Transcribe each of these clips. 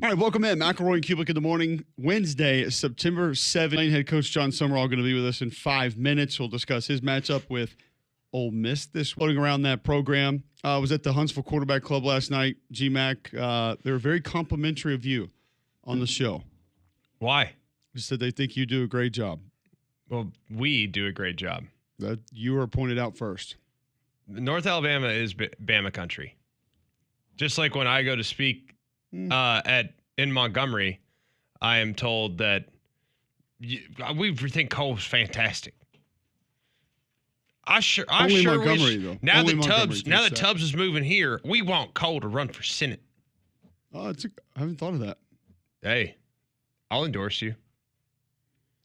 All right, welcome in. McElroy and Cubelic in the morning. Wednesday, September 7th. Head coach Jon Sumrall going to be with us in 5 minutes. We'll discuss his matchup with Ole Miss this floating around that program. I was at the Huntsville Quarterback Club last night. GMAC, they were very complimentary of you on the show. Why? They said they think you do a great job. Well, we do a great job. That you were pointed out first. North Alabama is Bama country. Just like when I go to speak in Montgomery, I am told that we think Cole's fantastic. I sure Montgomery, wish though. now Only that Tubbs is moving here, we want Cole to run for Senate. Oh, I haven't thought of that. Hey, I'll endorse you.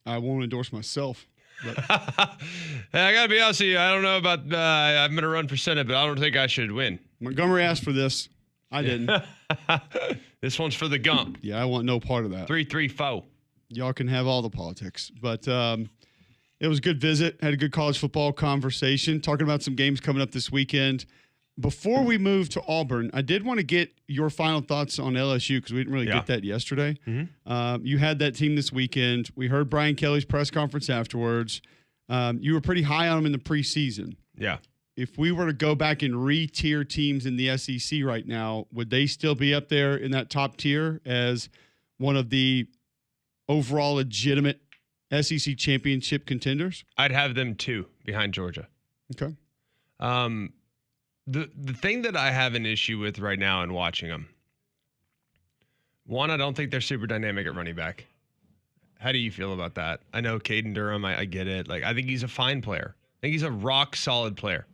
I won't endorse myself. But Hey, I gotta be honest with you. I don't know about. I'm gonna run for Senate, but I don't think I should win. Montgomery asked for this. I didn't. This one's for the Gump. Yeah, I want no part of that. 3-3-4. Y'all can have all the politics. But it was a good visit. Had a good college football conversation. Talking about some games coming up this weekend. Before we move to Auburn, I did want to get your final thoughts on LSU because we didn't really get that yesterday. Mm-hmm. You had that team this weekend. We heard Brian Kelly's press conference afterwards. You were pretty high on them in the preseason. Yeah. If we were to go back and re-tier teams in the SEC right now, would they still be up there in that top tier as one of the overall legitimate SEC championship contenders? I'd have them 2 behind Georgia. Okay. The thing that I have an issue with right now in watching them, one, I don't think they're super dynamic at running back. How do you feel about that? I know Caden Durham, I get it. Like, I think he's a fine player. I think he's a rock solid player.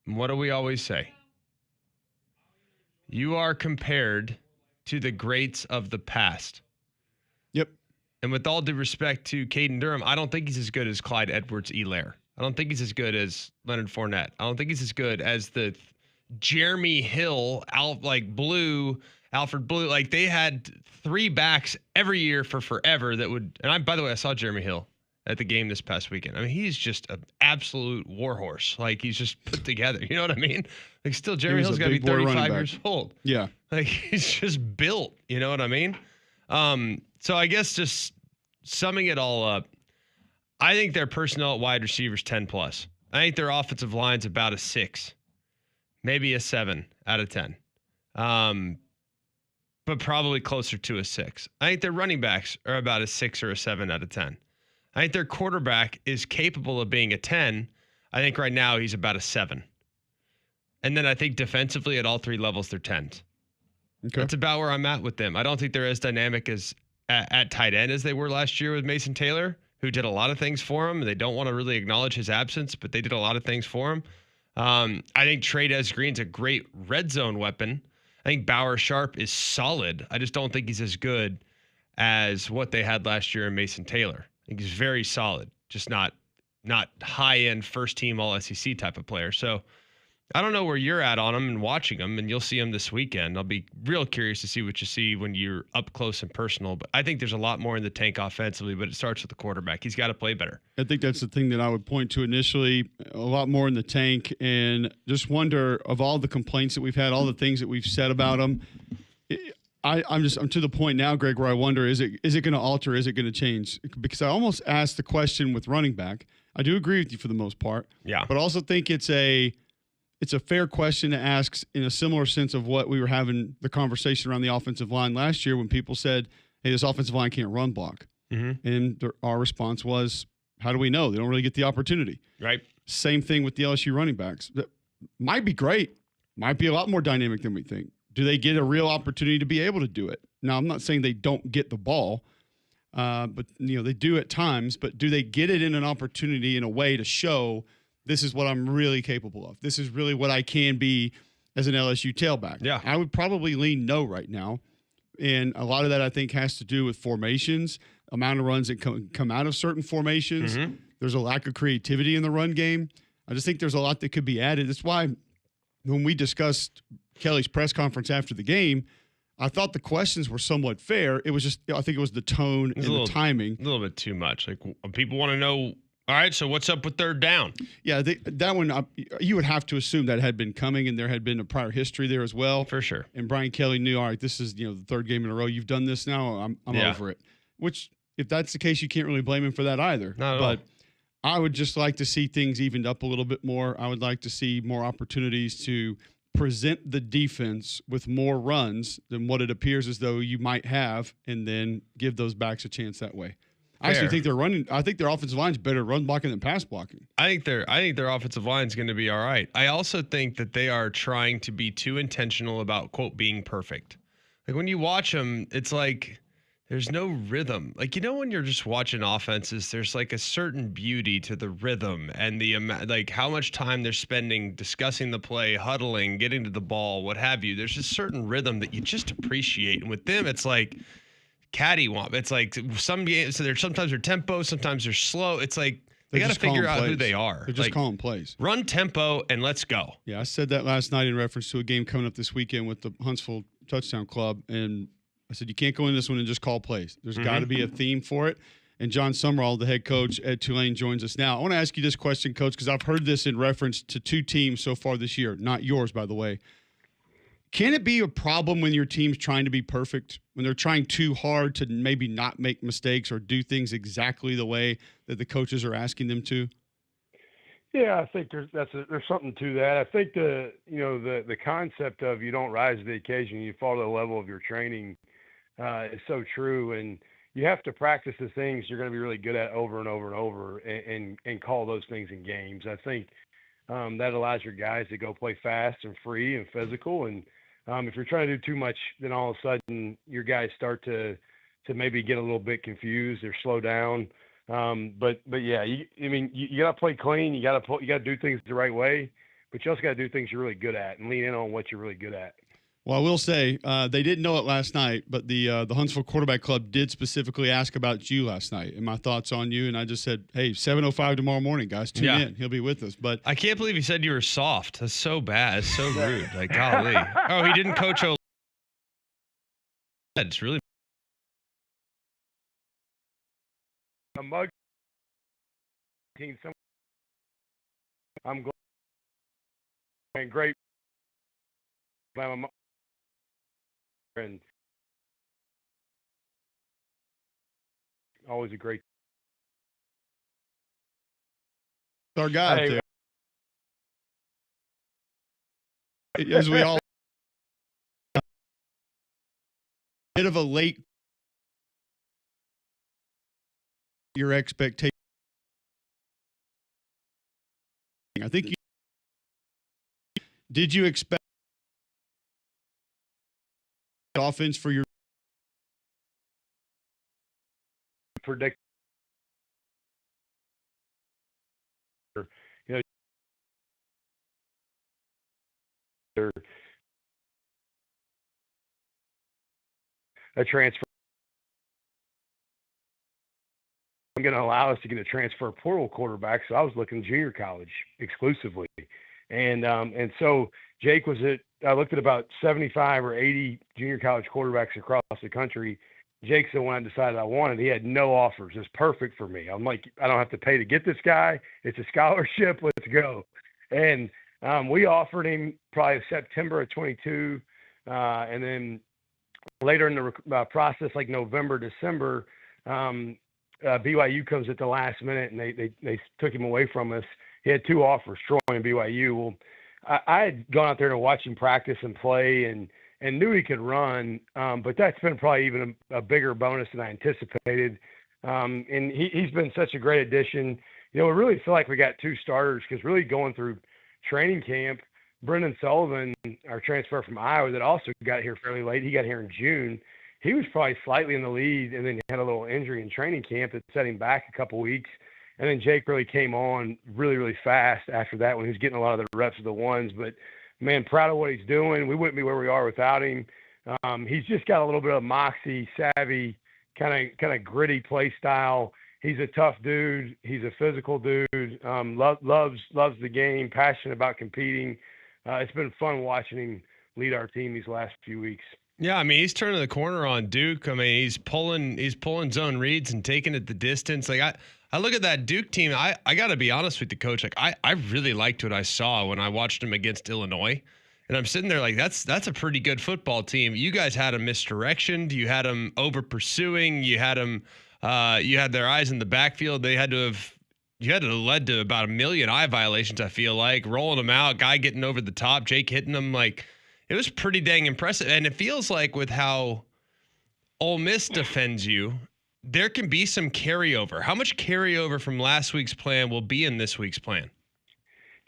What do we always say? You are compared to the greats of the past. Yep. And with all due respect to Caden Durham, I don't think he's as good as Clyde Edwards-Helaire. I don't think he's as good as Leonard Fournette. I don't think he's as good as the Jeremy Hill, Alfred Blue. Like, they had 3 backs every year for forever that would. And by the way, I saw Jeremy Hill at the game this past weekend. I mean, he's just an absolute warhorse. Like, he's just put together. You know what I mean? Like, still, Jeremy Hill's got to be 35 years old. Yeah. Like, he's just built. You know what I mean? So I guess just summing it all up, I think their personnel at wide receivers 10 plus. I think their offensive line's about a 6, maybe a 7 out of 10. But probably closer to a 6. I think their running backs are about a 6 or a 7 out of 10. I think their quarterback is capable of being a 10. I think right now he's about a 7. And then I think defensively at all 3 levels, they're 10s. Okay. That's about where I'm at with them. I don't think they're as dynamic as at tight end as they were last year with Mason Taylor, who did a lot of things for him. They don't want to really acknowledge his absence, but they did a lot of things for him. I think Trey Green's a great red zone weapon. I think Bauer Sharp is solid. I just don't think he's as good as what they had last year in Mason Taylor. I think he's very solid, just not high-end first-team all-SEC type of player. So I don't know where you're at on him and watching him, and you'll see him this weekend. I'll be real curious to see what you see when you're up close and personal. But I think there's a lot more in the tank offensively, but it starts with the quarterback. He's got to play better. I think that's the thing that I would point to initially, a lot more in the tank, and just wonder of all the complaints that we've had, all the things that we've said about him. I'm to the point now, Greg, where I wonder, is it going to alter? Is it going to change? Because I almost asked the question with running back. I do agree with you for the most part. Yeah. But I also think it's a fair question to ask in a similar sense of what we were having the conversation around the offensive line last year when people said, hey, this offensive line can't run block. Mm-hmm. And our response was, how do we know? They don't really get the opportunity. Right. Same thing with the LSU running backs. That might be great. Might be a lot more dynamic than we think. Do they get a real opportunity to be able to do it? Now, I'm not saying they don't get the ball, but they do at times. But do they get it in an opportunity in a way to show this is what I'm really capable of? This is really what I can be as an LSU tailback. Yeah. I would probably lean no right now. And a lot of that, I think, has to do with formations, amount of runs that come out of certain formations. Mm-hmm. There's a lack of creativity in the run game. I just think there's a lot that could be added. That's why when we discussed Kelly's press conference after the game, I thought the questions were somewhat fair. It was just, I think it was the tone and the timing. A little bit too much. Like, people want to know All right, so what's up with third down? Yeah, that one, you would have to assume that had been coming, and there had been a prior history there as well. For sure. And Brian Kelly knew, all right, this is the third game in a row. You've done this now. I'm over it. Which, if that's the case, you can't really blame him for that either. Not at all. I would just like to see things evened up a little bit more. I would like to see more opportunities to present the defense with more runs than what it appears as though you might have, and then give those backs a chance that way. I actually think I think their offensive line's better run blocking than pass blocking. I think their offensive line's going to be all right. I also think that they are trying to be too intentional about, quote, being perfect. Like when you watch them, it's like there's no rhythm. Like, when you're just watching offenses, there's like a certain beauty to the rhythm and the like how much time they're spending discussing the play, huddling, getting to the ball, what have you. There's a certain rhythm that you just appreciate. And with them, it's like cattywomp. It's like some games, so sometimes they're tempo, sometimes they're slow. It's like they got to figure out who they are. They're just calling plays. Run tempo and let's go. Yeah, I said that last night in reference to a game coming up this weekend with the Huntsville Touchdown Club, and I said you can't go in this one and just call plays. There's got to be a theme for it. And Jon Sumrall, the head coach at Tulane, joins us now. I want to ask you this question, Coach, because I've heard this in reference to two teams so far this year, not yours, by the way. Can it be a problem when your team's trying to be perfect, when they're trying too hard to maybe not make mistakes or do things exactly the way that the coaches are asking them to? Yeah, I think there's something to that. I think the concept of you don't rise to the occasion, you fall to the level of your training is so true, and you have to practice the things you're going to be really good at over and over and over, and call those things in games. I think that allows your guys to go play fast and free and physical, and if you're trying to do too much, then all of a sudden your guys start to maybe get a little bit confused or slow down. But yeah, you got to play clean. You got to do things the right way, but you also got to do things you're really good at and lean in on what you're really good at. Well, I will say they didn't know it last night, but the Huntsville Quarterback Club did specifically ask about you last night and my thoughts on you. And I just said, hey, 7:05 tomorrow morning, guys, tune in. He'll be with us. But I can't believe he said you were soft. That's so bad. It's so rude. Like, golly. Oh, he didn't coach O. It's really. A mug. I'm glad. And great. And always a great. Our guy up there. As we all bit of a late your expectation. I think did you expect offense for your predict? A transfer. I'm going to allow us to get a transfer portal quarterback. So I was looking junior college exclusively. And so Jake I looked at about 75 or 80 junior college quarterbacks across the country. Jake's the one I decided I wanted. He had no offers. It's perfect for me. I'm like, I don't have to pay to get this guy. It's a scholarship. Let's go. And we offered him probably September of 22. And then later in the process, like November, December, BYU comes at the last minute and they took him away from us. He had two offers, Troy and BYU. Well, I had gone out there to watch him practice and play and knew he could run, but that's been probably even a bigger bonus than I anticipated. And he's been such a great addition. We really feel like we got two starters because really going through training camp, Brendan Sullivan, our transfer from Iowa that also got here fairly late, he got here in June. He was probably slightly in the lead and then had a little injury in training camp that set him back a couple weeks. And then Jake really came on really, really fast after that when he was getting a lot of the reps of the ones. But, man, proud of what he's doing. We wouldn't be where we are without him. He's just got a little bit of moxie, savvy, kind of gritty play style. He's a tough dude. He's a physical dude. Loves the game, passionate about competing. It's been fun watching him lead our team these last few weeks. Yeah, I mean, he's turning the corner on Duke. I mean, he's pulling zone reads and taking it the distance. Like I look at that Duke team. I got to be honest with the coach. Like I really liked what I saw when I watched them against Illinois. And I'm sitting there like, that's a pretty good football team. You guys had them misdirectioned. You had them over pursuing. You had them, you had their eyes in the backfield. You had to have led to about 1 million eye violations, I feel like. Rolling them out, guy getting over the top, Jake hitting them. Like, it was pretty dang impressive. And it feels like with how Ole Miss defends you, there can be some carryover. How much carryover from last week's plan will be in this week's plan?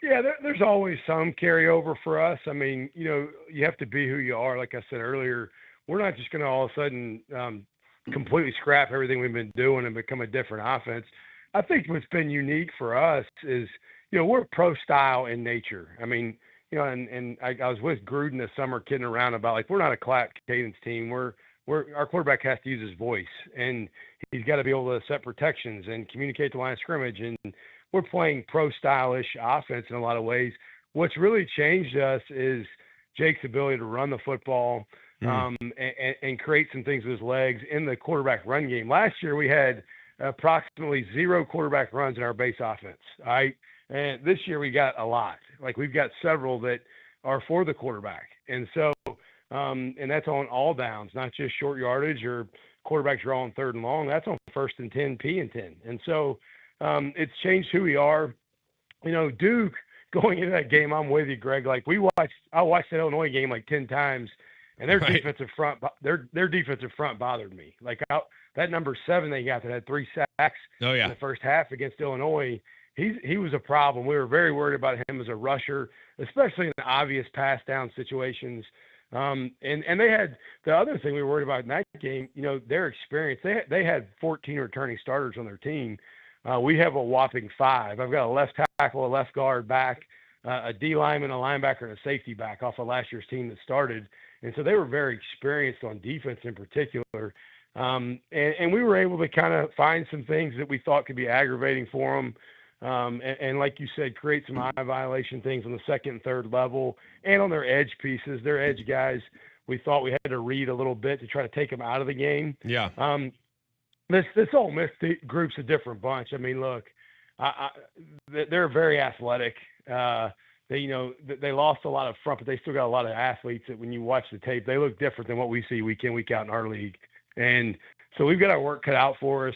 Yeah, there's always some carryover for us. I mean, you have to be who you are. Like I said earlier, we're not just going to all of a sudden completely scrap everything we've been doing and become a different offense. I think what's been unique for us is, we're pro style in nature. I mean, and I was with Gruden this summer kidding around about, like, we're not a clap cadence team. Our quarterback has to use his voice, and he's got to be able to set protections and communicate the line of scrimmage. And we're playing pro-style-ish offense in a lot of ways. What's really changed us is Jake's ability to run the football and create some things with his legs in the quarterback run game. Last year, we had approximately 0 quarterback runs in our base offense. All right. And this year we got a lot. Like, we've got several that are for the quarterback. And so, and that's on all downs, not just short yardage or quarterbacks are on 3rd and long. That's on 1st and 10, P and 10. And so it's changed who we are. Duke, going into that game, I'm with you, Greg. Like, I watched that Illinois game like 10 times, and their defensive front, their defensive front bothered me. Like, that number 7 they got that had 3 sacks in the first half against Illinois, he was a problem. We were very worried about him as a rusher, especially in the obvious pass down situations. And they had the other thing we were worried about in that game, their experience. They had 14 returning starters on their team. We have a whopping 5. I've got a left tackle, a left guard back, a D lineman, a linebacker, and a safety back off of last year's team that started. And so they were very experienced on defense in particular. And we were able to kind of find some things that we thought could be aggravating for them. And like you said, create some eye violation things on the 2nd and 3rd level and on their edge pieces. Their edge guys, we thought we had to read a little bit to try to take them out of the game. Yeah. This Ole Miss group's a different bunch. I mean, look, they're very athletic. They lost a lot of front, but they still got a lot of athletes that when you watch the tape, they look different than what we see week in, week out in our league. And so we've got our work cut out for us.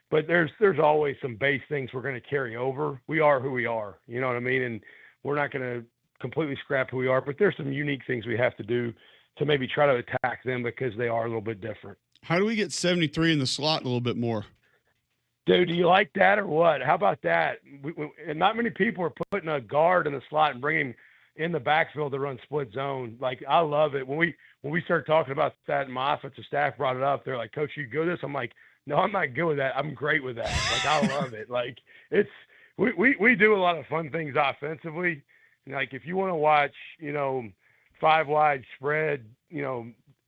But there's always some base things we're going to carry over. We are who we are, you know what I mean? And we're not going to completely scrap who we are, but there's some unique things we have to do to maybe try to attack them because they are a little bit different. How do we get 73 in the slot a little bit more? Dude, do you like that or what? How about that? And not many people are putting a guard in the slot and bringing him in the backfield to run split zone. Like, I love it. When we started talking about that and my offensive staff brought it up, they're like, Coach, you good with this? I'm like, no, I'm not good with that. I'm great with that. Like, I love it. Like, we do a lot of fun things offensively. Like, if you want to watch, 5 wide spread,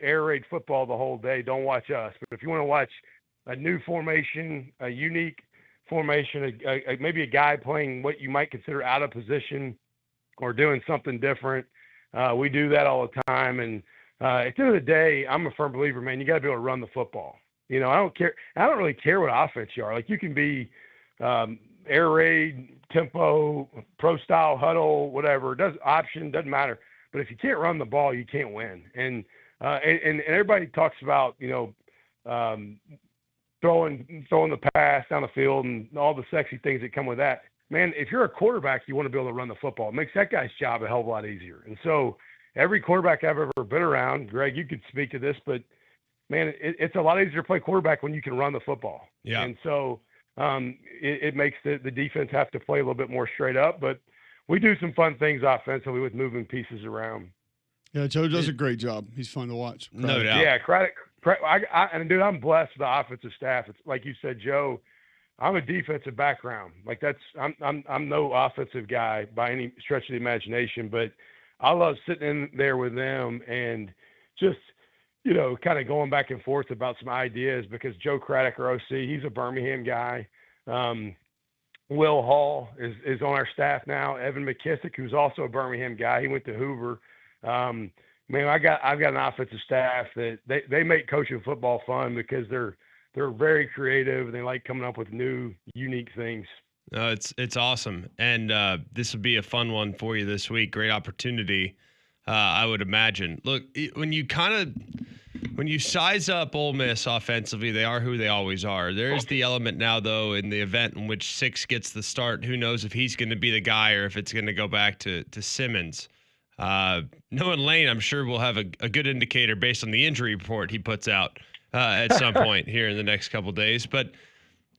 air raid football the whole day, don't watch us. But if you want to watch a new formation, a unique formation, maybe a guy playing what you might consider out of position or doing something different, we do that all the time. And at the end of the day, I'm a firm believer, man, you got to be able to run the football. I don't care. I don't really care what offense you are. Like, you can be air raid, tempo, pro style, huddle, whatever. Doesn't matter. But if you can't run the ball, you can't win. And everybody talks about, throwing the pass down the field and all the sexy things that come with that. Man, if you're a quarterback, you want to be able to run the football. It makes that guy's job a hell of a lot easier. And so every quarterback I've ever been around, Greg, you could speak to this, but man, it's a lot easier to play quarterback when you can run the football. Yeah. And so it makes the defense have to play a little bit more straight up, but we do some fun things offensively with moving pieces around. Yeah, Joe does a great job. He's fun to watch. No doubt. Yeah, credit. And dude, I'm blessed with the offensive staff. It's like you said, Joe, I'm a defensive background. Like, I'm no offensive guy by any stretch of the imagination, but I love sitting in there with them and just, kind of going back and forth about some ideas because Joe Craddock, our OC, he's a Birmingham guy. Will Hall is on our staff now. Evan McKissick, who's also a Birmingham guy, he went to Hoover. Man, I've got an offensive staff that they make coaching football fun because they're they're very creative and they like coming up with new, unique things. It's awesome, and this would be a fun one for you this week. Great opportunity, I would imagine. Look, when you size up Ole Miss offensively, they are who they always are. There's the element now, though, in the event in which Six gets the start. Who knows if he's going to be the guy or if it's going to go back to Simmons. Knowing Lane, I'm sure we'll have a good indicator based on the injury report he puts out at some point here in the next couple of days. But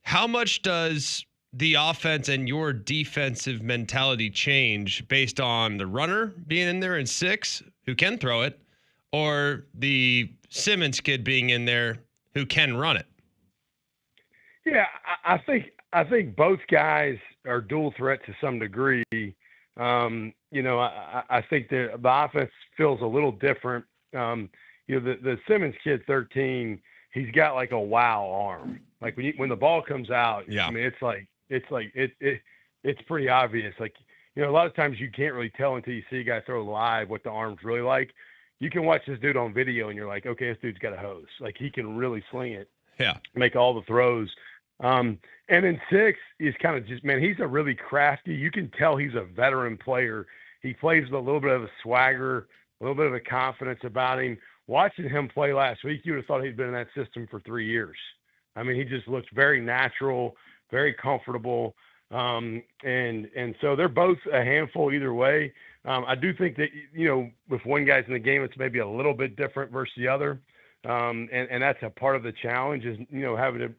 how much does the offense and your defensive mentality change based on the runner being in there in Six, who can throw it, or the Simmons kid being in there who can run it? Yeah, I think both guys are dual threat to some degree. I think the offense feels a little different. The Simmons kid, 13, he's got like a wow arm. Like when the ball comes out, yeah. I mean, it's pretty obvious. Like, a lot of times you can't really tell until you see a guy throw live what the arm's really like. You can watch this dude on video and you're like, okay, this dude's got a hose. Like, he can really sling it. Yeah. Make all the throws. And then Six is kind of just, man, he's a really crafty. You can tell he's a veteran player. He plays with a little bit of a swagger, a little bit of a confidence about him. Watching him play last week, you would have thought he'd been in that system for 3 years. I mean, he just looks very natural, very comfortable. And so they're both a handful either way. I do think that, if one guy's in the game, it's maybe a little bit different versus the other. And that's a part of the challenge is, having to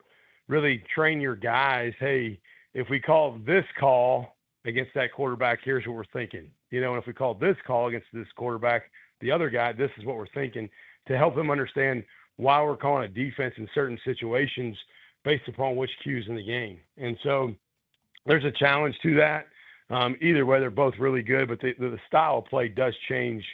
really train your guys. Hey, if we call this call against that quarterback, here's what we're thinking. And if we call this call against this quarterback, the other guy, this is what we're thinking, to help them understand why we're calling a defense in certain situations based upon which cues in the game. And so there's a challenge to that. Either way, they're both really good, but the style of play does change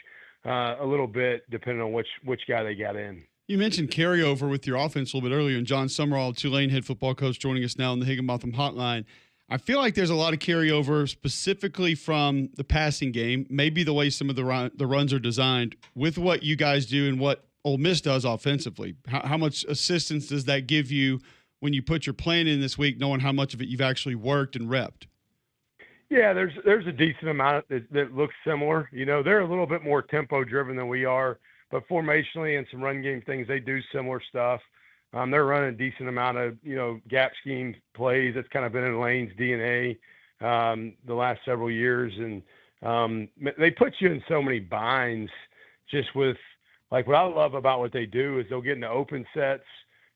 a little bit depending on which guy they got in. You mentioned carryover with your offense a little bit earlier, and Jon Sumrall, Tulane head football coach, joining us now on the Higginbotham Hotline. I feel like there's a lot of carryover specifically from the passing game, maybe the way some of the runs are designed, with what you guys do and what Ole Miss does offensively. How much assistance does that give you when you put your plan in this week, knowing how much of it you've actually worked and repped? Yeah, there's a decent amount that looks similar. They're a little bit more tempo driven than we are, but formationally and some run game things, they do similar stuff. They're running a decent amount of, gap scheme plays. That's kind of been in Lane's DNA the last several years. And they put you in so many binds just with, like, what I love about what they do is they'll get into open sets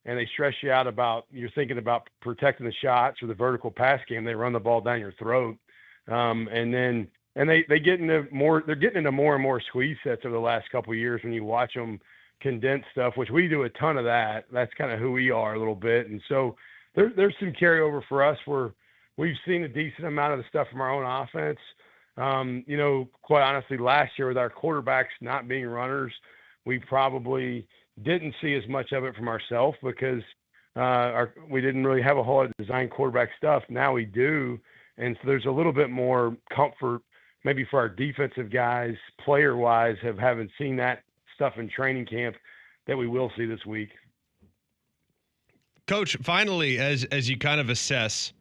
and they stress you out about, you're thinking about protecting the shots or the vertical pass game. They run the ball down your throat. And they get into they're getting into more and more squeeze sets over the last couple of years when you watch them condense stuff, which we do a ton of that. That's kind of who we are a little bit. And so there's some carryover for us where we've seen a decent amount of the stuff from our own offense. Quite honestly, last year with our quarterbacks not being runners, we probably didn't see as much of it from ourselves because we didn't really have a whole lot of design quarterback stuff. Now we do. And so there's a little bit more comfort maybe for our defensive guys, player-wise, haven't seen that stuff in training camp that we will see this week. Coach, finally, as you kind of assess,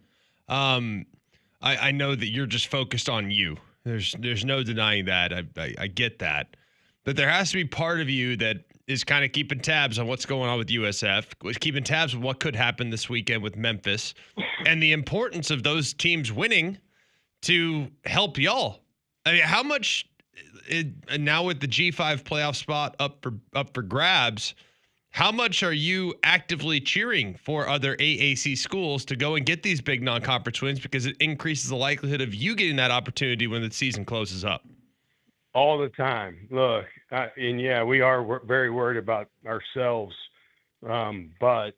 I know that you're just focused on you. There's no denying that. I get that. But there has to be part of you that is kind of keeping tabs on what's going on with USF, keeping tabs on what could happen this weekend with Memphis, and the importance of those teams winning to help y'all. I mean, how much now with the G5 playoff spot up for grabs, how much are you actively cheering for other AAC schools to go and get these big non-conference wins because it increases the likelihood of you getting that opportunity when the season closes up? All the time. Look, we are very worried about ourselves. But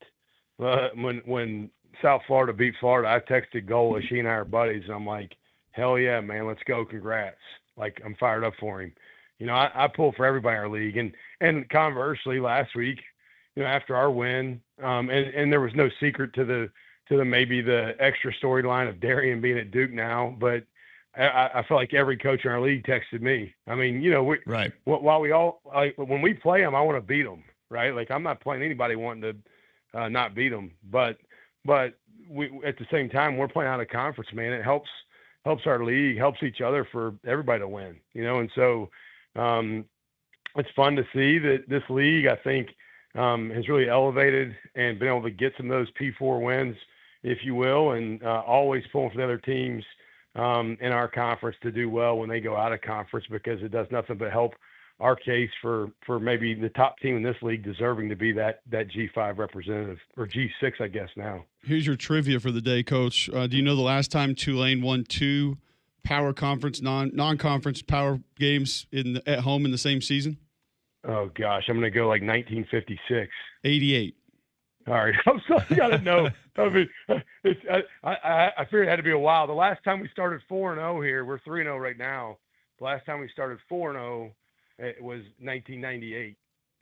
when South Florida beat Florida, I texted Gola. She and I are buddies, and I'm like, hell yeah, man, let's go. Congrats. Like, I'm fired up for him. I pull for everybody in our league. And conversely, last week, after our win, and there was no secret to the maybe the extra storyline of Darian being at Duke now, but I feel like every coach in our league texted me. I mean, while we all, like, when we play them, I want to beat them, right? Like, I'm not playing anybody wanting not beat them. But we at the same time we're playing out of conference, man. It helps our league, helps each other for everybody to win, And so it's fun to see that this league, I think, has really elevated and been able to get some of those P4 wins, if you will, and always pulling for the other teams in our conference to do well when they go out of conference, because it does nothing but help our case for maybe the top team in this league deserving to be that G5 representative, or G6, I guess now. Here's your trivia for the day, Coach. Do you know the last time Tulane won 2 power conference, non-conference power games at home in the same season? Oh, gosh. I'm going to go like 1956. 88. All right. I'm sorry. You got to know. I mean, I figured it had to be a while. The last time we started 4-0 here, we're 3-0 right now. The last time we started 4-0, it was 1998.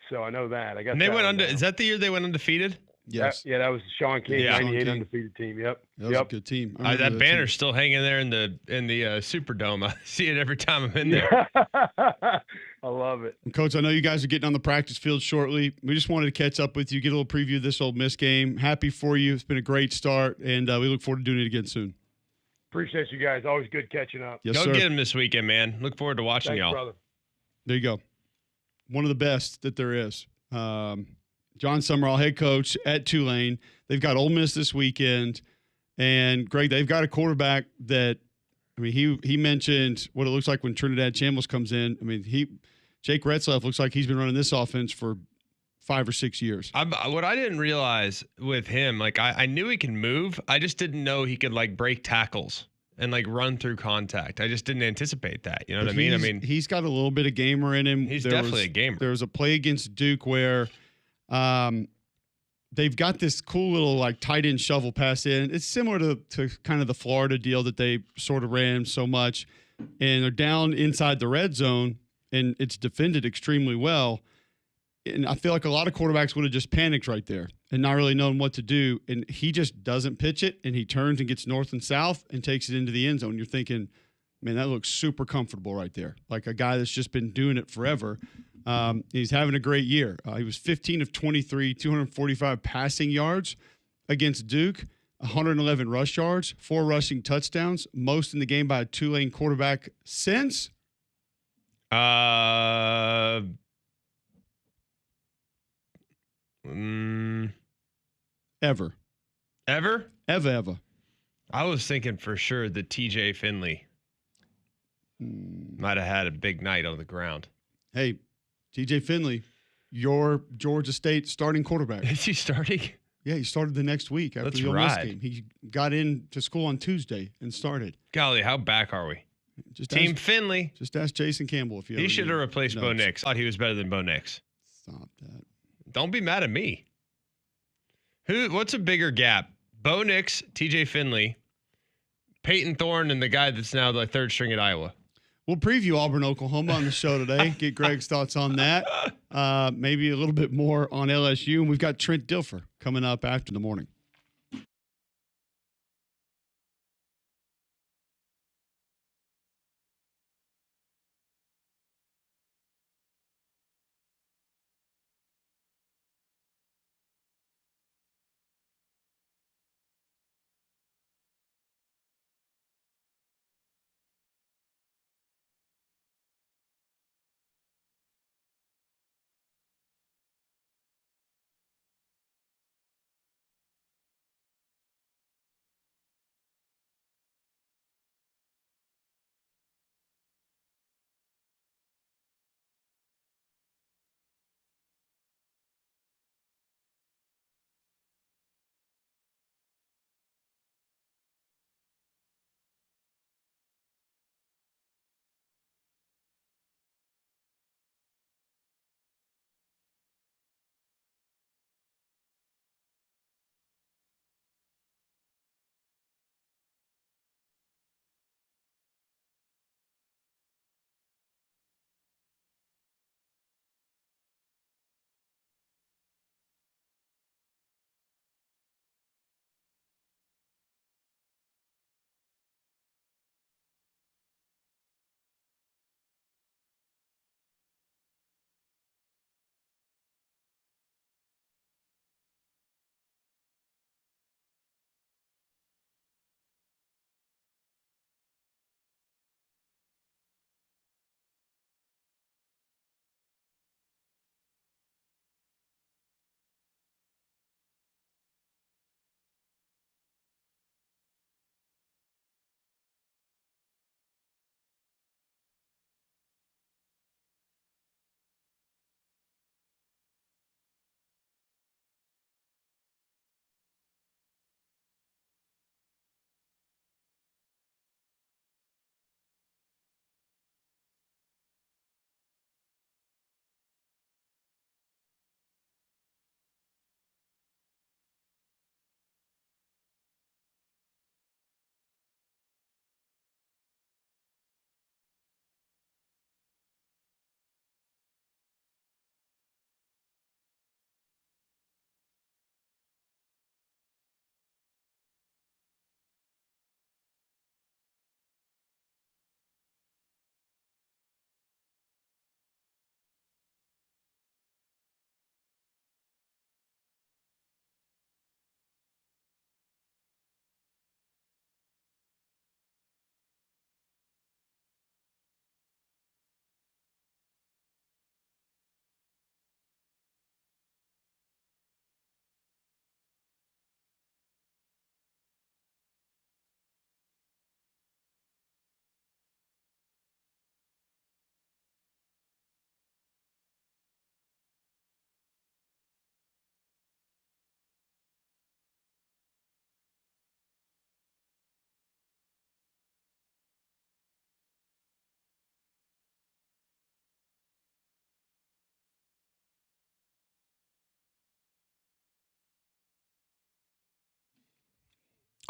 So I know that. I got. And they went under. Is that the year they went undefeated? Yes. That was Sean King, 98 King. Undefeated team. Yep. That was a good team. That banner's still hanging there in the Superdome. I see it every time I'm in there. I love it. And Coach, I know you guys are getting on the practice field shortly. We just wanted to catch up with you, get a little preview of this Ole Miss game. Happy for you. It's been a great start, and we look forward to doing it again soon. Appreciate you guys. Always good catching up. Yes, Go sir. get him this weekend, man. Look forward to watching Thanks, y'all. brother. There you go. One of the best that there is. Jon Sumrall, head coach at Tulane. They've got Ole Miss this weekend. And, Greg, they've got a quarterback that, I mean, he mentioned what it looks like when Trinidad Chambliss comes in. I mean, Jake Retzlaff looks like he's been running this offense for 5 or 6 years. What I didn't realize with him, like I knew he can move. I just didn't know he could like break tackles and like run through contact. I just didn't anticipate that. You know what I mean? I mean, he's got a little bit of gamer in him. He's definitely a gamer. There was a play against Duke where they've got this cool little like tight end shovel pass in. It's similar to kind of the Florida deal that they sort of ran so much, and they're down inside the red zone, and it's defended extremely well. And I feel like a lot of quarterbacks would have just panicked right there and not really known what to do. And he just doesn't pitch it, and he turns and gets north and south and takes it into the end zone. You're thinking, man, that looks super comfortable right there. Like a guy that's just been doing it forever. He's having a great year. He was 15 of 23, 245 passing yards against Duke, 111 rush yards, 4 rushing touchdowns, most in the game by a Tulane quarterback since. Ever. I was thinking for sure that TJ Finley might have had a big night on the ground. Hey, TJ Finley, your Georgia State starting quarterback. Is he starting? Yeah, he started the next week after the Ole Miss game. He got into school on Tuesday and started. Golly, how back are we? Finley. Just ask Jason Campbell if you. He should have replaced Bo Nix. Thought he was better than Bo Nix. Stop that. Don't be mad at me. What's a bigger gap? Bo Nix, TJ Finley, Peyton Thorne, and the guy that's now the 3rd string at Iowa. We'll preview Auburn, Oklahoma on the show today. Get Greg's thoughts on that. Maybe a little bit more on LSU. And we've got Trent Dilfer coming up after the morning.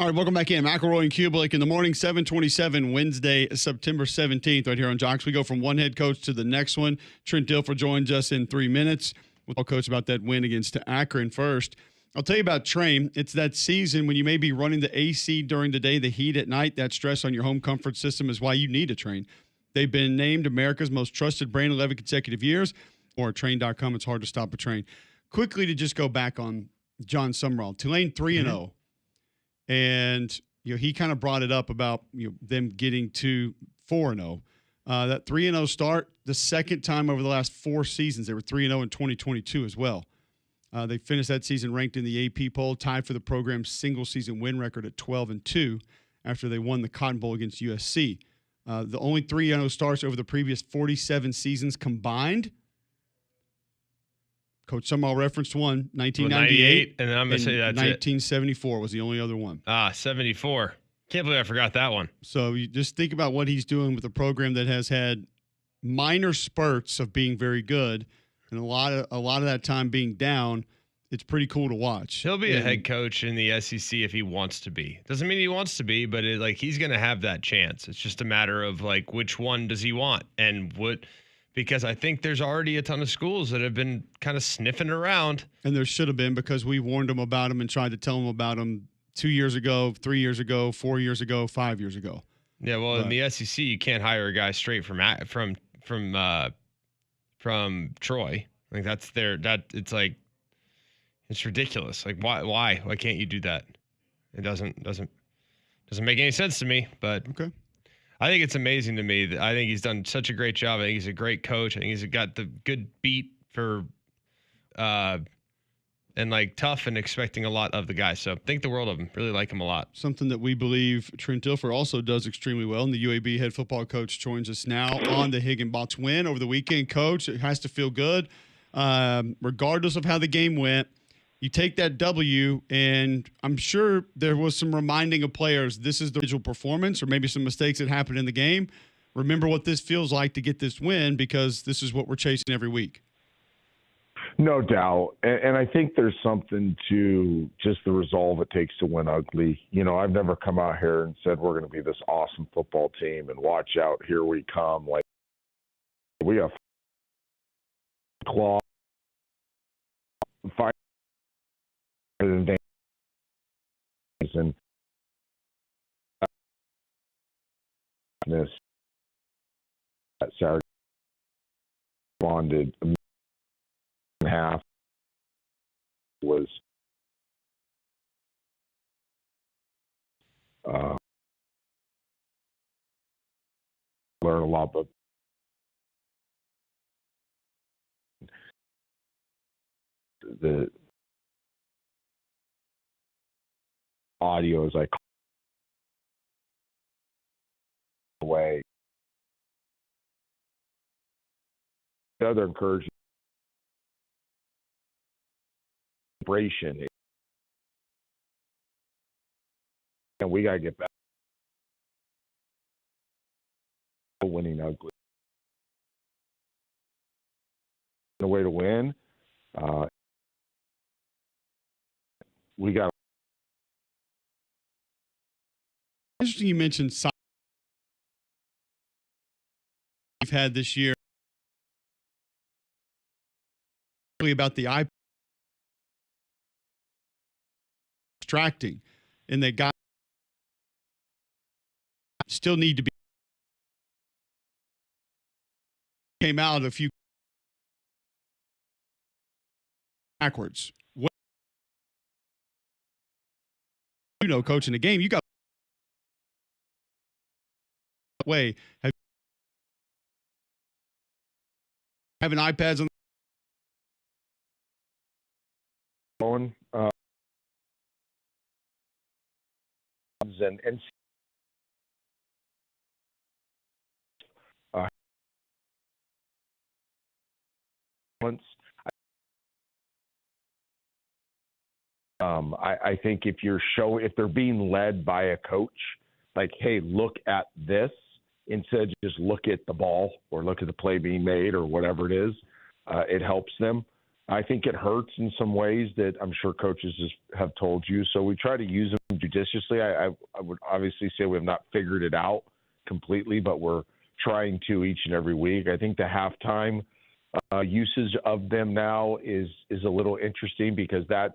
All right, welcome back in. McElroy and Cubelic in the morning, 7:27, Wednesday, September 17th, right here on Jocks. We go from one head coach to the next one. Trent Dilfer joins us in 3 minutes. We'll talk, coach, about that win against Akron first. I'll tell you about Train. It's that season when you may be running the AC during the day, the heat at night. That stress on your home comfort system is why you need a Train. They've been named America's most trusted brand 11 consecutive years. Or at Train.com, it's hard to stop a Train. Quickly to just go back on Jon Sumrall. Tulane 3-0. And he kind of brought it up about them getting to 4-0. That 3-0 start, the second time over the last 4 seasons. They were 3-0 in 2022 as well. They finished that season ranked in the AP poll, tied for the program's single-season win record at 12-2 after they won the Cotton Bowl against USC. The only 3-0 starts over the previous 47 seasons combined. Coach Sumrall referenced one, 1998, and then I'm going to say that's 1974 was the only other one. 74. Can't believe I forgot that one. So you just think about what he's doing with a program that has had minor spurts of being very good, and a lot of that time being down. It's pretty cool to watch. He'll be a head coach in the SEC if he wants to be. Doesn't mean he wants to be, but he's going to have that chance. It's just a matter of which one does he want and what. Because I think there's already a ton of schools that have been kind of sniffing around. And there should have been, because we warned them about them and tried to tell them about them 2 years ago, 3 years ago, 4 years ago, 5 years ago. Yeah, well, in the SEC, you can't hire a guy straight from Troy. It's ridiculous. Why can't you do that? It doesn't make any sense to me. But okay. I think it's amazing to me that I think he's done such a great job. I think he's a great coach. I think he's got the good beat for, and tough and expecting a lot of the guy. So think the world of him. Really like him a lot. Something that we believe Trent Dilfer also does extremely well. And the UAB head football coach joins us now on the Higginbotham win over the weekend. Coach, it has to feel good, regardless of how the game went. You take that W, and I'm sure there was some reminding of players, this is the individual performance or maybe some mistakes that happened in the game. Remember what this feels like to get this win, because this is what we're chasing every week. No doubt. And I think there's something to just the resolve it takes to win ugly. I've never come out here and said we're going to be this awesome football team and watch out, here we come. We have claw, fight, and this that Saturday responded a half was learn a lot, but the audio as I call away. The other encouragement, and we got to get back to winning ugly. The way to win, we got. Interesting you mentioned we've had this year about the iPad distracting, and that guys still need to be came out a few backwards. Coaching the game, you got way having iPads on phone and once I think if they're being led by a coach, hey, look at this instead of just look at the ball or look at the play being made or whatever it is, it helps them. I think it hurts in some ways that I'm sure coaches have told you. So we try to use them judiciously. I would obviously say we have not figured it out completely, but we're trying to each and every week. I think the halftime usage of them now is a little interesting because that's,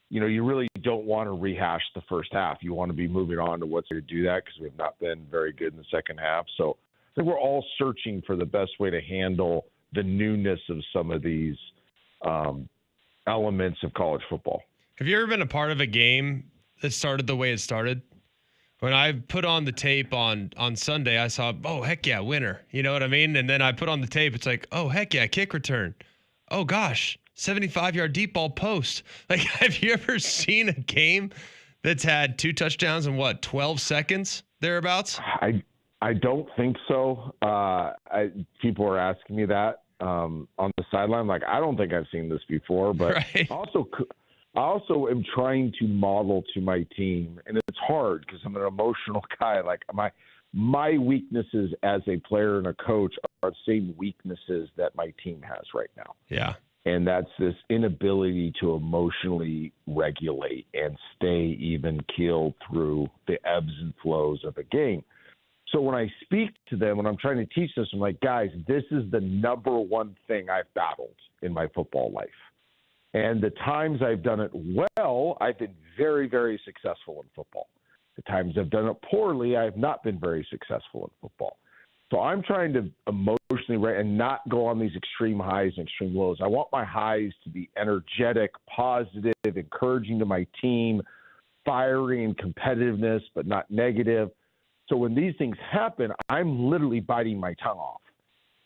you really don't want to rehash the first half. You want to be moving on to what's going to do that because we have not been very good in the second half. So I think we're all searching for the best way to handle the newness of some of these elements of college football. Have you ever been a part of a game that started the way it started? When I put on the tape on Sunday, I saw, oh, heck yeah, winner. You know what I mean? And then I put on the tape, it's like, oh, heck yeah, kick return. Oh, gosh, 75-yard deep ball post. Like, have you ever seen a game that's had 2 touchdowns in, 12 seconds, thereabouts? I don't think so. People are asking me that on the sideline. Like, I don't think I've seen this before. But right. I also am trying to model to my team, and it's hard because I'm an emotional guy. Like my weaknesses as a player and a coach are the same weaknesses that my team has right now. Yeah. And that's this inability to emotionally regulate and stay even keeled through the ebbs and flows of a game. So when I speak to them, when I'm trying to teach this, I'm like, guys, this is the number one thing I've battled in my football life. And the times I've done it well, I've been very, very successful in football. The times I've done it poorly, I have not been very successful in football. So I'm trying to emotionally and not go on these extreme highs and extreme lows. I want my highs to be energetic, positive, encouraging to my team, fiery and competitiveness, but not negative. So when these things happen, I'm literally biting my tongue off.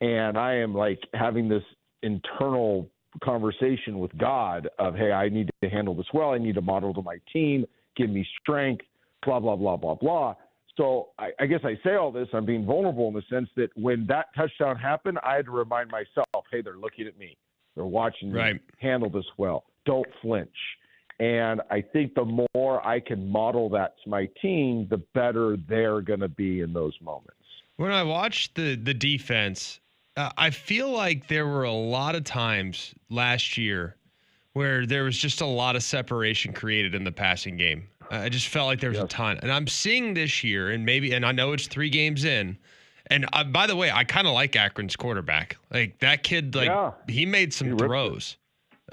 And I am like having this internal conversation with God of, hey, I need to handle this well. I need to model to my team, give me strength, blah, blah, blah, blah, blah. So I guess I say all this, I'm being vulnerable in the sense that when that touchdown happened, I had to remind myself, hey, they're looking at me. They're watching me handle this well. Don't flinch. And I think the more I can model that to my team, the better they're going to be in those moments. When I watched the defense, I feel like there were a lot of times last year where there was just a lot of separation created in the passing game. I just felt like there was a ton. And I'm seeing this year, and I know it's 3 games in. And by the way, I kind of like Akron's quarterback. Like that kid, he made some throws.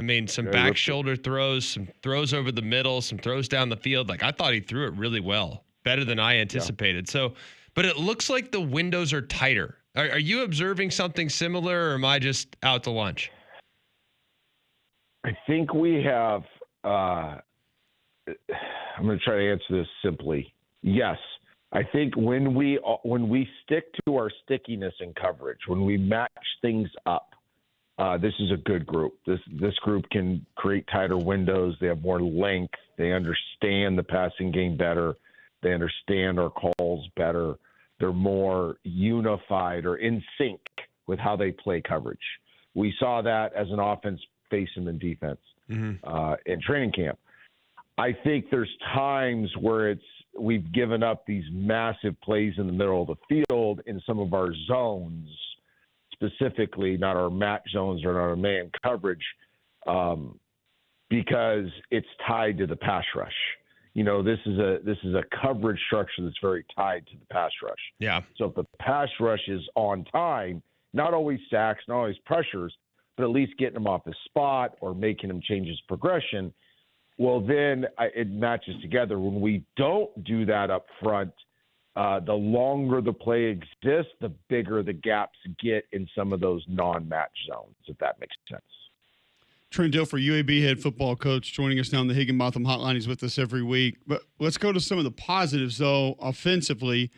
I mean, some back shoulder throws, some throws over the middle, some throws down the field. Like I thought he threw it really well, better than I anticipated. So, but it looks like the windows are tighter. Are you observing something similar, or am I just out to lunch? I think we have I'm going to try to answer this simply. Yes. I think when we stick to our stickiness in coverage, when we match things up, this is a good group. This group can create tighter windows. They have more length. They understand the passing game better. They understand our calls better. They're more unified or in sync with how they play coverage. We saw that as an offense facing the defense in training camp. I think there's times where we've given up these massive plays in the middle of the field in some of our zones, specifically not our match zones or not our man coverage, because it's tied to the pass rush. This is a coverage structure that's very tied to the pass rush. Yeah. So if the pass rush is on time, not always sacks, not always pressures, but at least getting him off his spot or making him change his progression, well, then it matches together. When we don't do that up front, the longer the play exists, the bigger the gaps get in some of those non-match zones, if that makes sense. Trent Dilfer, UAB head football coach, joining us now on the Higginbotham Hotline. He's with us every week. But let's go to some of the positives, though. Offensively,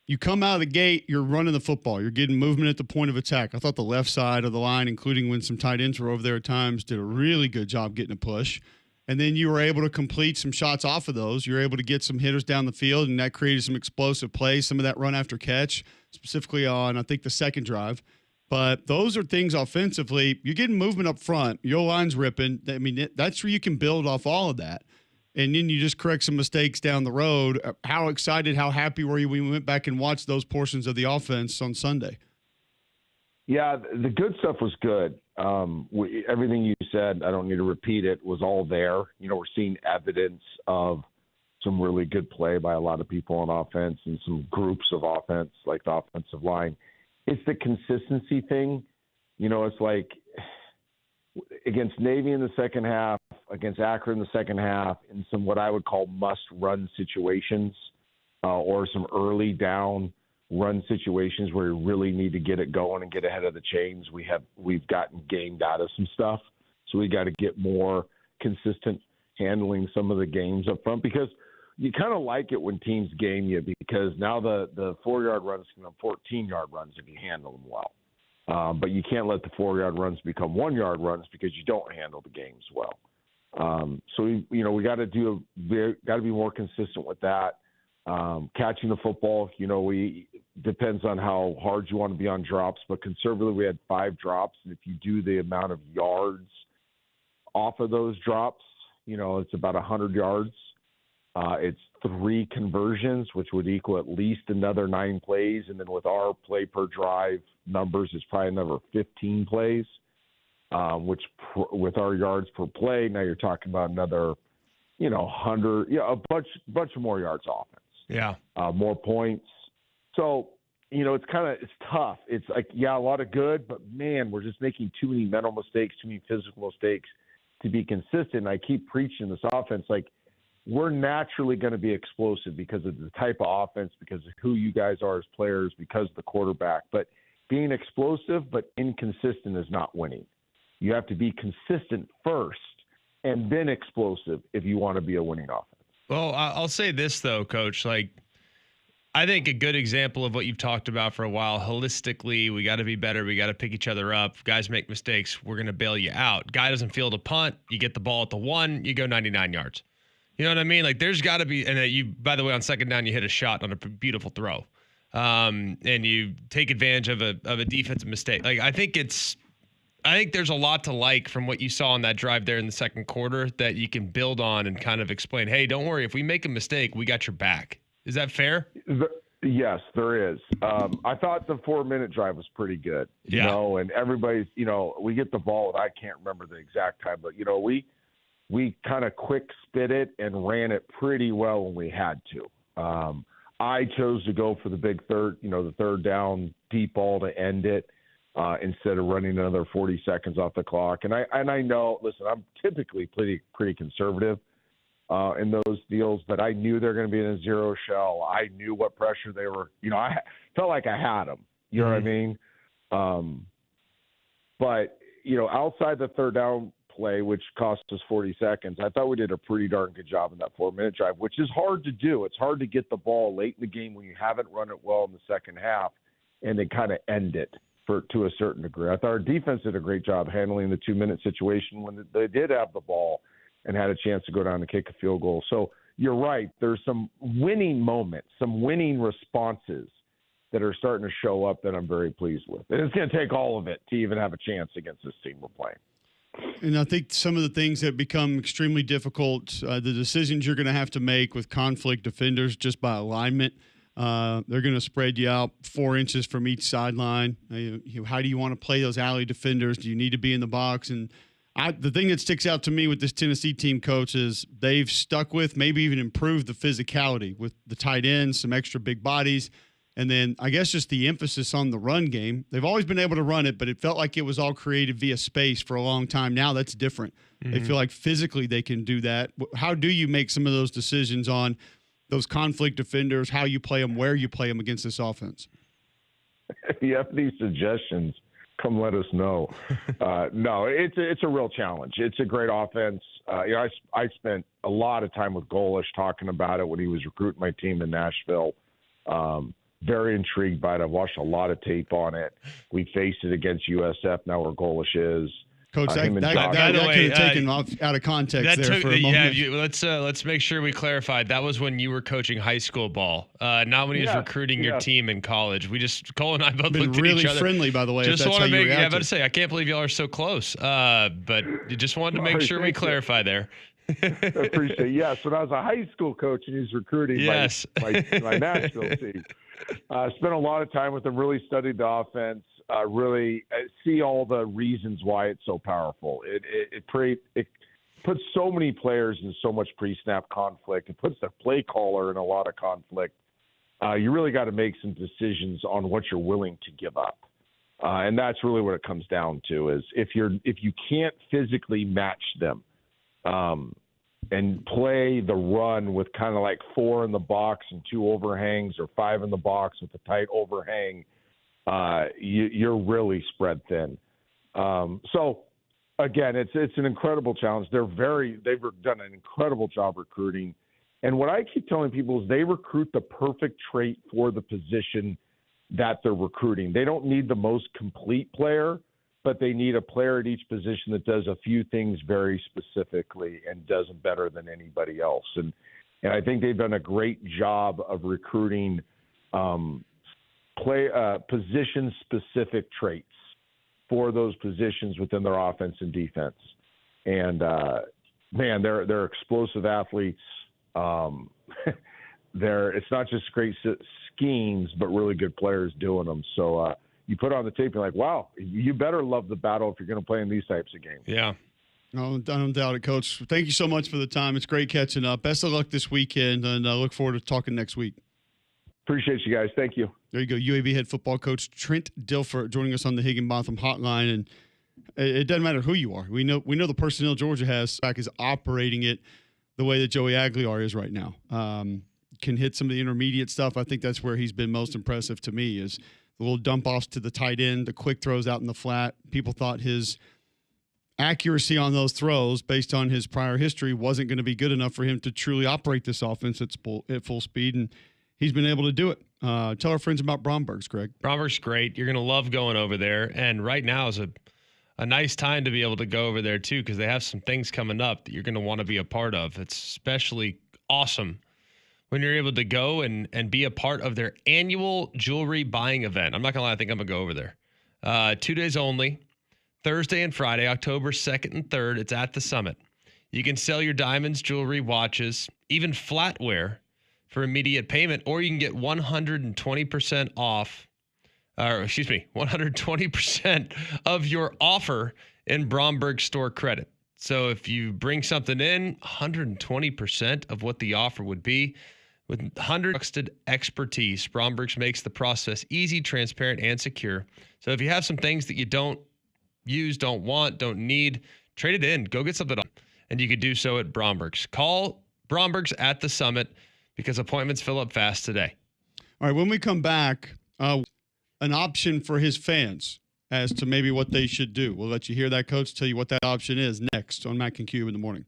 you come out of the gate, you're running the football. You're getting movement at the point of attack. I thought the left side of the line, including when some tight ends were over there at times, did a really good job getting a push. And then you were able to complete some shots off of those. You're able to get some hitters down the field, and that created some explosive plays, some of that run after catch, specifically on, I think, the second drive. But those are things offensively. You're getting movement up front. Your line's ripping. I mean, that's where you can build off all of that. And then you just correct some mistakes down the road. How excited, how happy were you when we went back and watched those portions of the offense on Sunday? Yeah, the good stuff was good. Everything you said, I don't need to repeat it, was all there. We're seeing evidence of some really good play by a lot of people on offense and some groups of offense, like the offensive line. It's the consistency thing. It's like against Navy in the second half, against Akron in the second half, in some what I would call must-run situations or some early down run situations where you really need to get it going and get ahead of the chains. We've gotten gamed out of some stuff, so we got to get more consistent handling some of the games up front, because you kind of like it when teams game you, because now the 4-yard runs can become 14-yard runs if you handle them well. But you can't let the 4-yard runs become 1-yard runs because you don't handle the games well. So we got to be more consistent with that. Catching the football, depends on how hard you want to be on drops, but conservatively we had 5 drops, and if you do the amount of yards off of those drops, it's about 100 yards. It's 3 conversions, which would equal at least another 9 plays. And then with our play per drive numbers, it's probably another 15 plays, which with our yards per play, now you're talking about another, 100, a bunch of more yards offense. Yeah. More points. So, it's tough. It's like, a lot of good, but man, we're just making too many mental mistakes, too many physical mistakes to be consistent. I keep preaching this offense, like, we're naturally going to be explosive because of the type of offense, because of who you guys are as players, because of the quarterback. But being explosive but inconsistent is not winning. You have to be consistent first and then explosive if you want to be a winning offense. Well, I'll say this, though, Coach. Like, I think a good example of what you've talked about for a while, holistically, we got to be better. We got to pick each other up. If guys make mistakes, we're going to bail you out. Guy doesn't field a punt. You get the ball at the 1, you go 99 yards. You know what I mean? Like, there's got to be, and you, by the way, on second down, you hit a shot on a beautiful throw. And you take advantage of a defensive mistake. Like, I think there's a lot to like from what you saw on that drive there in the second quarter that you can build on and kind of explain, hey, don't worry. If we make a mistake, we got your back. Is that fair? Yes, there is. I thought the 4-minute drive was pretty good, and everybody's, we get the ball, I can't remember the exact time, but, we kind of quick spit it and ran it pretty well when we had to. I chose to go for the big third, the third down deep ball to end it instead of running another 40 seconds off the clock. And I know, listen, I'm typically pretty conservative in those deals, but I knew they're going to be in a zero shell. I knew what pressure they were. I felt like I had them. You know what I mean? But outside the third down play, which cost us 40 seconds, I thought we did a pretty darn good job in that 4-minute drive, which is hard to do. It's hard to get the ball late in the game when you haven't run it well in the second half and then kind of end it to a certain degree. I thought our defense did a great job handling the 2-minute situation when they did have the ball and had a chance to go down and kick a field goal. So you're right. There's some winning moments, some winning responses that are starting to show up that I'm very pleased with. And it's going to take all of it to even have a chance against this team we're playing. And I think some of the things that become extremely difficult, the decisions you're going to have to make with conflict defenders just by alignment, they're going to spread you out 4 inches from each sideline. How do you want to play those alley defenders? Do you need to be in the box? And the thing that sticks out to me with this Tennessee team, Coach, is they've stuck with, maybe even improved the physicality with the tight ends, some extra big bodies. And then I guess just the emphasis on the run game. They've always been able to run it, but it felt like it was all created via space for a long time. Now that's different. They feel like physically they can do that. How do you make some of those decisions on those conflict defenders, how you play them, where you play them against this offense? If you have any suggestions, come let us know. No, it's a real challenge. It's a great offense. I spent a lot of time with Golish talking about it when he was recruiting my team in Nashville. Very intrigued by it. I've watched a lot of tape on it. We faced it against USF now where Golish is. Coach, that could have taken off out of context there for a moment. Yeah, let's make sure we clarified. That was when you were coaching high school ball, not when he was recruiting your team in college. Cole and I both looked at each other. Really friendly, by the way. Just want to make, I was about to say, I can't believe y'all are so close. But you just wanted to make sure we clarify there. I appreciate it. Yes, when I was a high school coach and he was recruiting my Nashville team. Spent a lot of time with him, really studied the offense, really see all the reasons why it's so powerful. puts so many players in so much pre-snap conflict. It puts the play caller in a lot of conflict. You really got to make some decisions on what you're willing to give up. And that's really what it comes down to is if you can't physically match them and play the run with kind of like 4 in the box and 2 overhangs or 5 in the box with a tight overhang, you're really spread thin. So again, it's an incredible challenge. They've done an incredible job recruiting. And what I keep telling people is they recruit the perfect trait for the position that they're recruiting. They don't need the most complete player, but they need a player at each position that does a few things very specifically and does them better than anybody else. And I think they've done a great job of recruiting position-specific traits for those positions within their offense and defense. And, man, they're explosive athletes. It's not just great schemes, but really good players doing them. So you put on the tape, you're like, wow, you better love the battle if you're going to play in these types of games. Yeah. No, I don't doubt it, Coach. Thank you so much for the time. It's great catching up. Best of luck this weekend, and I look forward to talking next week. Appreciate you guys. Thank you. There you go. UAB head football coach Trent Dilfer joining us on the Higginbotham hotline. And it doesn't matter who you are. We know the personnel Georgia has back is operating it the way that Joey Aguilar is right now. Can hit some of the intermediate stuff. I think that's where he's been most impressive to me is the little dump offs to the tight end, the quick throws out in the flat. People thought his accuracy on those throws based on his prior history wasn't going to be good enough for him to truly operate this offense at full speed. And he's been able to do it. Tell our friends about Bromberg's, Greg. Bromberg's great. You're going to love going over there. And right now is a nice time to be able to go over there, too, because they have some things coming up that you're going to want to be a part of. It's especially awesome when you're able to go and be a part of their annual jewelry buying event. I'm not going to lie. I think I'm going to go over there. 2 days only, Thursday and Friday, October 2nd and 3rd. It's at the Summit. You can sell your diamonds, jewelry, watches, even flatware for immediate payment, or you can get 120% off, 120% of your offer in Bromberg store credit. So if you bring something in, 120% of what the offer would be. With 100 trusted expertise, Bromberg's makes the process easy, transparent, and secure. So if you have some things that you don't use, don't want, don't need, trade it in. Go get something, and you could do so at Bromberg's. Call Bromberg's at the Summit, because appointments fill up fast today. All right, when we come back, an option for his fans as to maybe what they should do. We'll let you hear that, Coach, tell you what that option is next on Mac and Cube in the morning.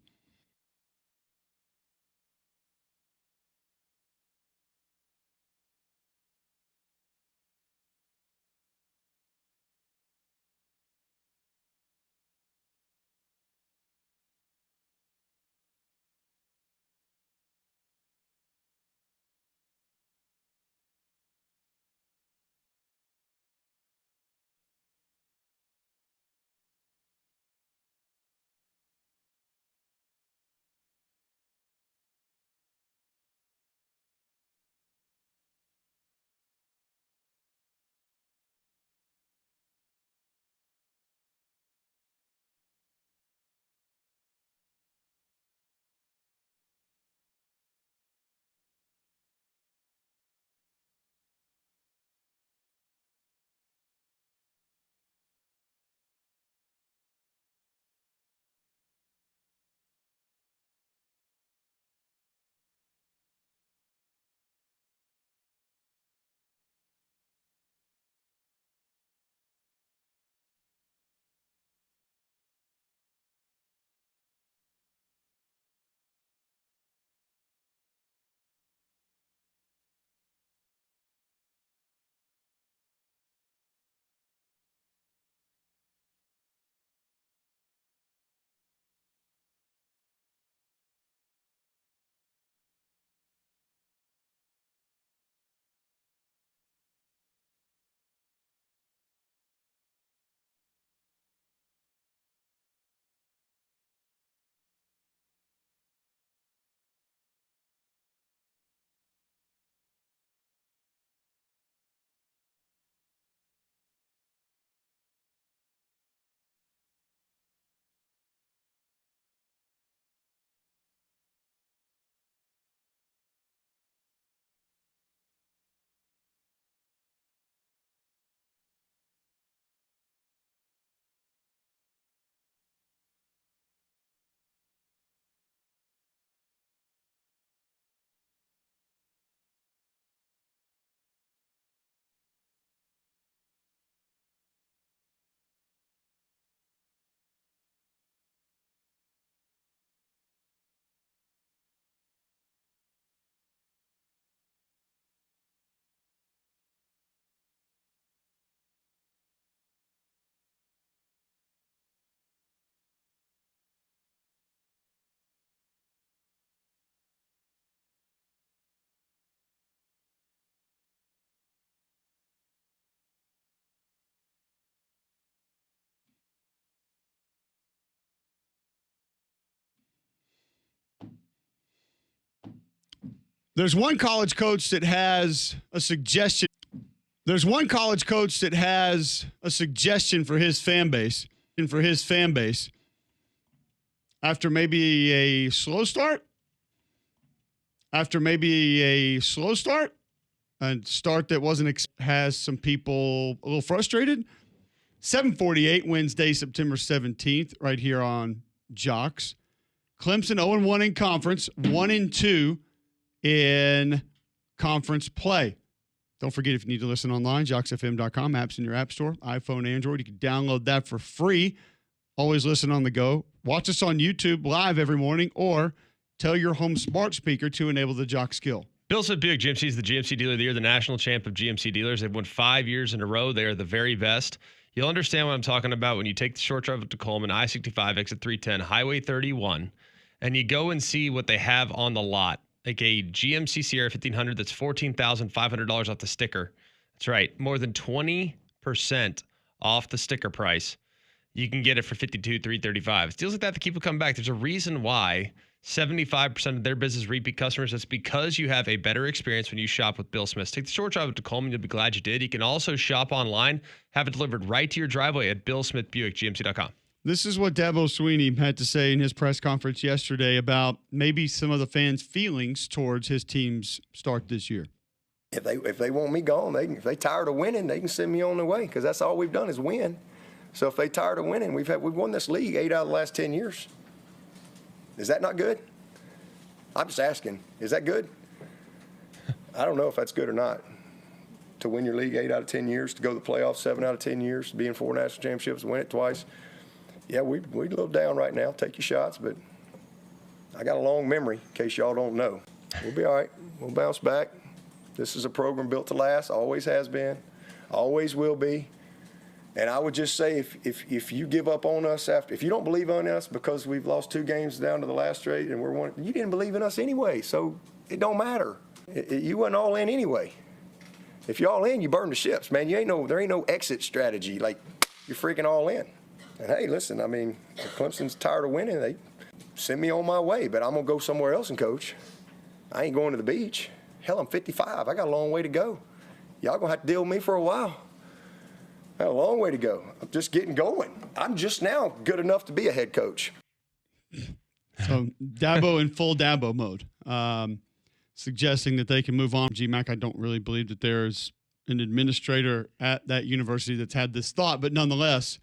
There's one college coach that has a suggestion. There's one college coach that has a suggestion for his fan base after maybe a slow start. A start that wasn't has some people a little frustrated. 7:48 Wednesday, September 17th, right here on Jocks. Clemson 0-1 in conference, 1-2 in conference play. Don't forget, if you need to listen online, jocksfm.com, apps in your app store, iPhone, Android. You can download that for free. Always listen on the go. Watch us on YouTube live every morning, or tell your home smart speaker to enable the Jock skill. Bill Smith Buick GMC is the GMC dealer of the year, the national champ of GMC dealers. They've won 5 years in a row. They are the very best. You'll understand what I'm talking about when you take the short drive up to Coleman, I-65, exit 310, Highway 31, and you go and see what they have on the lot. Like a GMC Sierra 1500 that's $14,500 off the sticker. That's right, more than 20% off the sticker price. You can get it for $52,335. It's deals like that keep it coming back. There's a reason why 75% of their business repeat customers. That's because you have a better experience when you shop with Bill Smith. Take the short drive up to Coleman. You'll be glad you did. You can also shop online, have it delivered right to your driveway at BillSmithBuickGMC.com. This is what Dabo Swinney had to say in his press conference yesterday about maybe some of the fans' feelings towards his team's start this year. If they want me gone, if they tired of winning, they can send me on their way, because that's all we've done is win. So if they tired of winning, we've won this league 8 out of the last 10 years. Is that not good? I'm just asking. Is that good? I don't know if that's good or not. To win your league 8 out of 10 years, to go to the playoffs 7 out of 10 years, to be in 4 national championships, win it twice. Yeah, we're a little down right now. Take your shots, but I got a long memory, in case y'all don't know. We'll be all right. We'll bounce back. This is a program built to last. Always has been. Always will be. And I would just say, if you give up on us if you don't believe in us because we've lost 2 games down to the last straight and we're one, you didn't believe in us anyway, so it don't matter. You wasn't all in anyway. If you're all in, you burn the ships, man. There ain't no exit strategy. Like, you're freaking all in. And hey, listen, I mean, if Clemson's tired of winning, they send me on my way, but I'm gonna go somewhere else and coach. I ain't going to the beach. Hell, I'm 55. I got a long way to go. Y'all gonna have to deal with me for a while. I got a long way to go. I'm just getting going. I'm just now good enough to be a head coach. So Dabo in full Dabo mode, suggesting that they can move on. GMAC, I don't really believe that there's an administrator at that university that's had this thought, but nonetheless,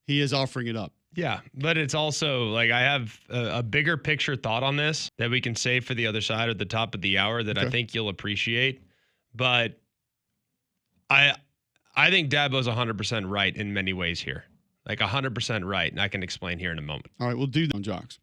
he is offering it up. Yeah, but it's also like I have a bigger picture thought on this that we can save for the other side at the top of the hour that I think you'll appreciate. But I think Dabo's 100% right in many ways here. Like 100% right, and I can explain here in a moment. All right, we'll do that on Jocks.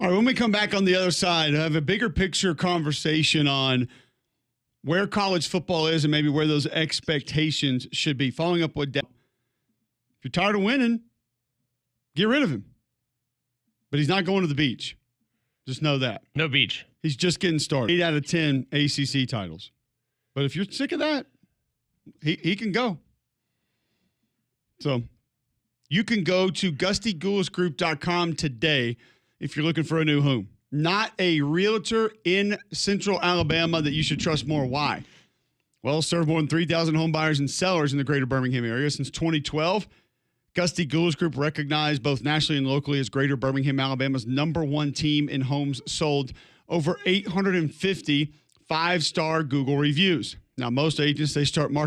All right, when we come back on the other side, I have a bigger picture conversation on where college football is and maybe where those expectations should be. Following up with Dad. If you're tired of winning, get rid of him. But he's not going to the beach. Just know that. No beach. He's just getting started. 8 out of 10 ACC titles. But if you're sick of that, he can go. So you can go to GustyGoulisGroup.com today if you're looking for a new home. Not a realtor in Central Alabama that you should trust more. Why? Well, served more than 3,000 home buyers and sellers in the greater Birmingham area since 2012. Gusty Goulis Group recognized both nationally and locally as Greater Birmingham, Alabama's #1 team in homes sold. Over 850 5-star Google reviews. Now, most agents, they start marketing